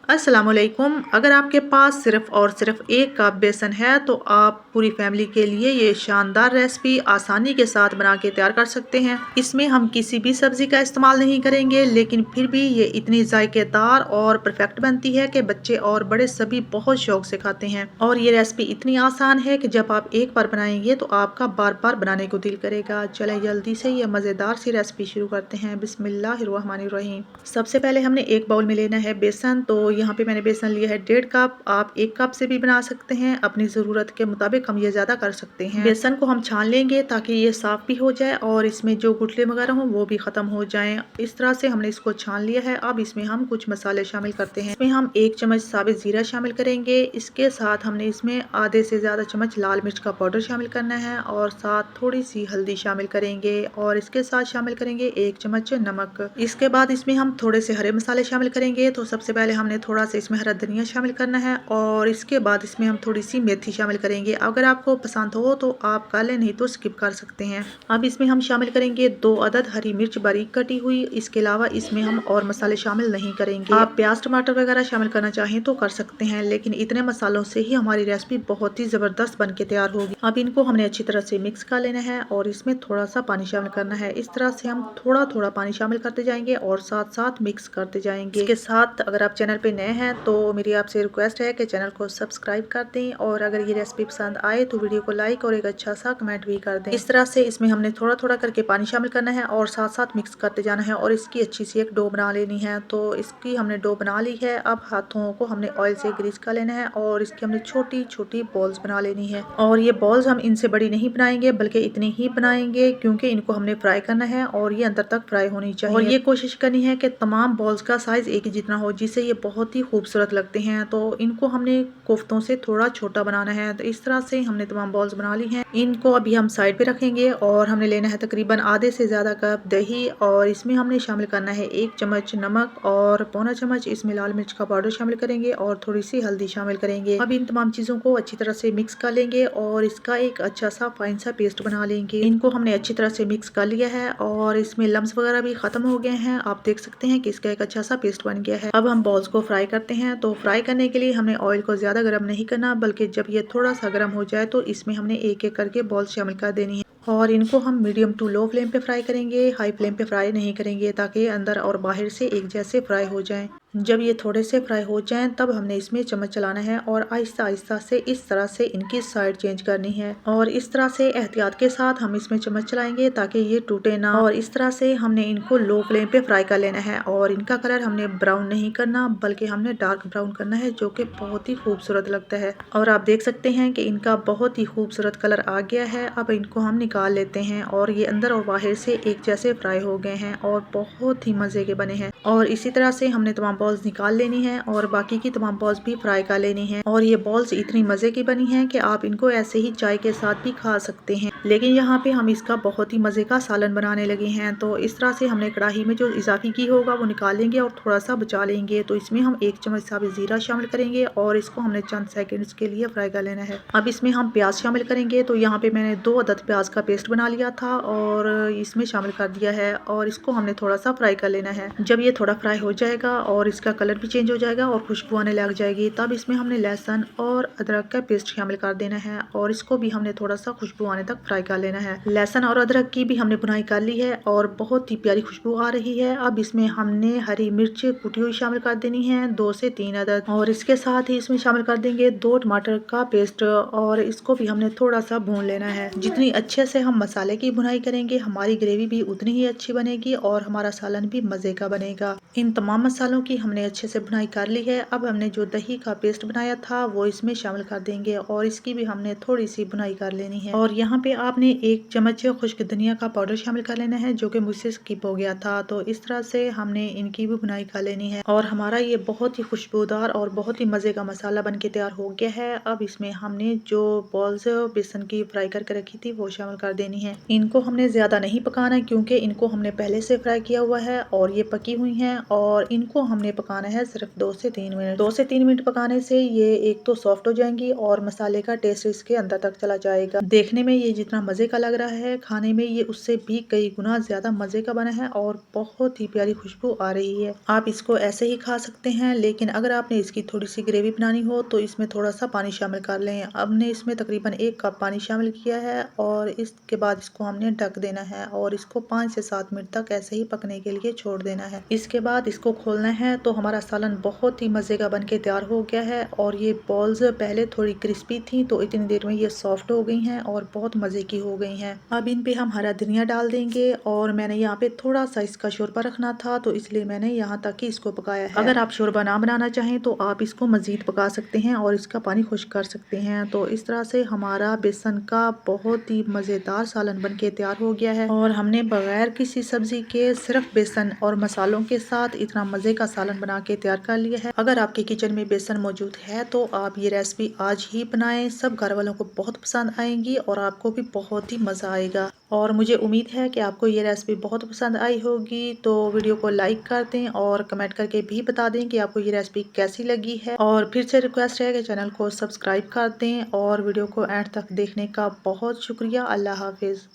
अस्सलामुअलैकुम। अगर आपके पास सिर्फ़ और सिर्फ़ 1 कप बेसन है तो आप पूरी फैमिली के लिए ये शानदार रेसिपी आसानी के साथ बना के तैयार कर सकते हैं। इसमें हम किसी भी सब्ज़ी का इस्तेमाल नहीं करेंगे, लेकिन फिर भी ये इतनी ज़ायकेदार और परफेक्ट बनती है कि बच्चे और बड़े सभी बहुत शौक से खाते हैं। और ये रेसिपी इतनी आसान है कि जब आप एक बार बनाएंगे तो आपका बार-बार बनाने को दिल करेगा। चलें जल्दी से ये मज़ेदार सी रेसिपी शुरू करते हैं। बिस्मिल्लाहिर्रहमानिर्रहीम। सबसे पहले हमने एक बाउल में लेना है बेसन। तो यहाँ पे मैंने बेसन लिया है 1.5 कप। आप 1 कप से भी बना सकते हैं, अपनी ज़रूरत के मुताबिक हम ये ज़्यादा कर सकते हैं। बेसन को हम छान लेंगे ताकि ये साफ़ भी हो जाए और इसमें जो गुठली वगैरह हों वो भी ख़त्म हो जाएं। इस तरह से हमने इसको छान लिया है। अब इसमें हम कुछ मसाले शामिल करते हैं। इसमें हम 1 चम्मच साबित ज़ीरा शामिल करेंगे। इसके साथ हमने इसमें आधे से ज़्यादा चम्मच लाल मिर्च का पाउडर शामिल करना है और साथ थोड़ी सी हल्दी शामिल करेंगे और इसके साथ शामिल करेंगे 1 चम्मच नमक। इसके बाद इसमें हम थोड़े से हरे मसाले शामिल करेंगे। तो सबसे पहले हमने थोड़ा सा इसमें हरा धनिया शामिल करना है और इसके बाद इसमें हम थोड़ी सी मेथी शामिल करेंगे। अगर आपको पसंद हो तो आप कर लें, नहीं तो स्किप कर सकते हैं। अब इसमें हम शामिल करेंगे 2 अदद हरी मिर्च बारीक कटी हुई। इसके अलावा इसमें हम और मसाले शामिल नहीं करेंगे। आप प्याज टमाटर वगैरह शामिल करना चाहें तो कर सकते हैं, लेकिन इतने मसालों से ही हमारी रेसिपी बहुत ही जबरदस्त बन के तैयार होगी। अब इनको हमने अच्छी तरह से मिक्स कर लेना है और इसमें थोड़ा सा पानी शामिल करना है। इस तरह से हम थोड़ा थोड़ा पानी शामिल करते जाएंगे और साथ साथ मिक्स करते जाएंगे। इसके साथ अगर आप चैनल पे नए हैं तो मेरी आपसे रिक्वेस्ट है कि चैनल को सब्सक्राइब कर दें और अगर ये रेसिपी पसंद आए तो वीडियो को लाइक और एक अच्छा सा कमेंट भी कर दें। इस तरह से इसमें हमने थोड़ा थोड़ा करके पानी शामिल करना है और साथ साथ मिक्स करते जाना है और इसकी अच्छी सी एक डो बना लेनी है। तो इसकी हमने डो बना ली है। अब हाथों को हमने ऑयल से ग्रीस कर लेना है और इसकी हमने छोटी छोटी बॉल्स बना लेनी है। और ये बॉल्स हम इनसे बड़ी नहीं बनाएंगे, बल्कि इतनी ही बनाएंगे क्योंकि इनको हमने फ्राई करना है और ये अंदर तक फ्राई होनी चाहिए। और ये कोशिश करनी है कि तमाम बॉल्स का साइज एक ही जितना हो, जिससे ये बहुत ही खूबसूरत लगते हैं। तो इनको हमने कोफ्तों से थोड़ा छोटा बनाना है। तो इस तरह से हमने तमाम बॉल्स बना ली हैं। इनको अभी हम साइड पे रखेंगे और हमने लेना है तकरीबन आधे से ज्यादा कप दही और इसमें हमने शामिल करना है 1 चम्मच नमक और पौना चम्मच इसमें लाल मिर्च का पाउडर शामिल करेंगे और थोड़ी सी हल्दी शामिल करेंगे। अब इन तमाम चीजों को अच्छी तरह से मिक्स कर लेंगे और इसका एक अच्छा सा फाइन सा पेस्ट बना लेंगे। इनको हमने अच्छी तरह से मिक्स कर लिया है और इसमें लम्स वगैरह भी खत्म हो गए हैं। आप देख सकते हैं कि इसका एक अच्छा सा पेस्ट बन गया है। अब हम बॉल्स को फ्राई करते हैं। तो फ्राई करने के लिए हमने ऑयल को ज्यादा गर्म नहीं करना, बल्कि जब ये थोड़ा सा गर्म हो जाए तो इसमें हमने एक एक करके बॉल्स शामिल कर देनी है और इनको हम मीडियम टू लो फ्लेम पे फ्राई करेंगे। हाई फ्लेम पे फ्राई नहीं करेंगे ताकि अंदर और बाहर से एक जैसे फ्राई हो जाएं। जब ये थोड़े से फ्राई हो जाएं तब हमने इसमें चम्मच चलाना है और आहिस्ता आहिस्ता से इस तरह से इनकी साइड चेंज करनी है और इस तरह से एहतियात के साथ हम इसमें चम्मच चलाएंगे ताकि ये टूटे ना। और इस तरह से हमने इनको लो फ्लेम पे फ्राई कर लेना है और इनका कलर हमने ब्राउन नहीं करना, बल्कि हमने डार्क ब्राउन करना है, जो कि बहुत ही खूबसूरत लगता है। और आप देख सकते हैं कि इनका बहुत ही खूबसूरत कलर आ गया है। अब इनको हम निकाल लेते हैं और ये अंदर और बाहर से एक जैसे फ्राई हो गए हैं और बहुत ही मजे के बने हैं। और इसी तरह से हमने तमाम बॉल्स निकाल लेनी है और बाकी की तमाम बॉल्स भी फ्राई कर लेनी है। और ये बॉल्स इतनी मजे की बनी हैं कि आप इनको ऐसे ही चाय के साथ भी खा सकते हैं, लेकिन यहाँ पे हम इसका बहुत ही मजे का सालन बनाने लगे हैं। तो इस तरह से हमने कढ़ाई में जो इजाफी घी होगा वो निकाल लेंगे और थोड़ा सा बचा लेंगे। तो इसमें हम 1 चम्मच साबित जीरा शामिल करेंगे और इसको हमने चंद सेकंड्स के लिए फ्राई कर लेना है। अब इसमें हम प्याज शामिल करेंगे। तो यहाँ पे मैंने 2 अदद प्याज का पेस्ट बना लिया था और इसमें शामिल कर दिया है और इसको हमने थोड़ा सा फ्राई कर लेना है। जब ये थोड़ा फ्राई हो जाएगा और इसका कलर भी चेंज हो जाएगा और खुशबू आने लग जाएगी, तब इसमें हमने लहसुन और अदरक का पेस्ट शामिल कर देना है और इसको भी हमने थोड़ा सा खुशबू आने तक फ्राई कर लेना है। लहसुन और अदरक की भी हमने भुनाई कर ली है और बहुत ही प्यारी खुशबू आ रही है। अब इसमें हमने हरी मिर्च कुटी हुई शामिल कर देनी है 2 से 3 अदद और इसके साथ ही इसमें शामिल कर देंगे 2 टमाटर का पेस्ट और इसको भी हमने थोड़ा सा भून लेना है। जितनी अच्छे से हम मसाले की भुनाई करेंगे हमारी ग्रेवी भी उतनी ही अच्छी बनेगी और हमारा सालन भी मजे का बनेगा। इन तमाम मसालों की हमने अच्छे से भुनाई कर ली है। अब हमने जो दही का पेस्ट बनाया था वो इसमें शामिल कर देंगे और इसकी भी हमने थोड़ी सी भुनाई कर लेनी है। और यहाँ पे आपने 1 चम्मच खुश्क धनिया का पाउडर शामिल कर लेना है, जो कि मुझसे स्किप हो गया था। तो इस तरह से हमने इनकी भी भुनाई कर लेनी है और हमारा ये बहुत ही खुशबूदार और बहुत ही मजे का मसाला बन के तैयार हो गया है। अब इसमें हमने जो बॉल्स बेसन की फ्राई करके रखी थी वो शामिल कर देनी है। इनको हमने ज्यादा नहीं पकाना क्योंकि इनको हमने पहले से फ्राई किया हुआ है और ये पकी हुई हैं और इनको हमने हमने पकाना है सिर्फ 2 से 3 मिनट। 2 से 3 मिनट पकाने से ये एक तो सॉफ्ट हो जाएंगी और मसाले का टेस्ट इसके अंदर तक चला जाएगा। देखने में ये जितना मजे का लग रहा है, खाने में ये उससे भी कई गुना ज्यादा मजे का बना है और बहुत ही प्यारी खुशबू आ रही है। आप इसको ऐसे ही खा सकते हैं, लेकिन अगर आपने इसकी थोड़ी सी ग्रेवी बनानी हो तो इसमें थोड़ा सा पानी शामिल कर लें। हमने इसमें तकरीबन 1 कप पानी शामिल किया है और इसके बाद इसको हमने ढक देना है और इसको 5 से 7 मिनट तक ऐसे ही पकने के लिए छोड़ देना है। इसके बाद इसको खोलना है तो हमारा सालन बहुत ही मजे का बनके तैयार हो गया है और ये बॉल्स पहले थोड़ी क्रिस्पी थी तो इतनी देर में ये सॉफ्ट हो गई हैं और बहुत मजे की हो गई हैं। अब इन पे हम हरा धनिया डाल देंगे और मैंने यहाँ पे थोड़ा सा इसका शोरबा रखना था तो इसलिए मैंने यहाँ तक ही इसको पकाया है। अगर आप शोरबा ना बनाना चाहें तो आप इसको मजीद पका सकते हैं और इसका पानी खुश्क कर सकते हैं। तो इस तरह से हमारा बेसन का बहुत ही मजेदार सालन बनके तैयार हो गया है और हमने बगैर किसी सब्जी के सिर्फ बेसन और मसालों के साथ इतना मजे का सालन बना के तैयार कर लिया है। अगर आपके किचन में बेसन मौजूद है तो आप ये रेसिपी आज ही बनाएं, सब घर वालों को बहुत पसंद आएंगी और आपको भी बहुत ही मजा आएगा। और मुझे उम्मीद है कि आपको ये रेसिपी बहुत पसंद आई होगी। तो वीडियो को लाइक कर दें और कमेंट करके भी बता दें कि आपको ये रेसिपी कैसी लगी है। और फिर से रिक्वेस्ट है कि चैनल को सब्सक्राइब कर दें और वीडियो को एंड तक देखने का बहुत शुक्रिया। अल्लाह हाफिज।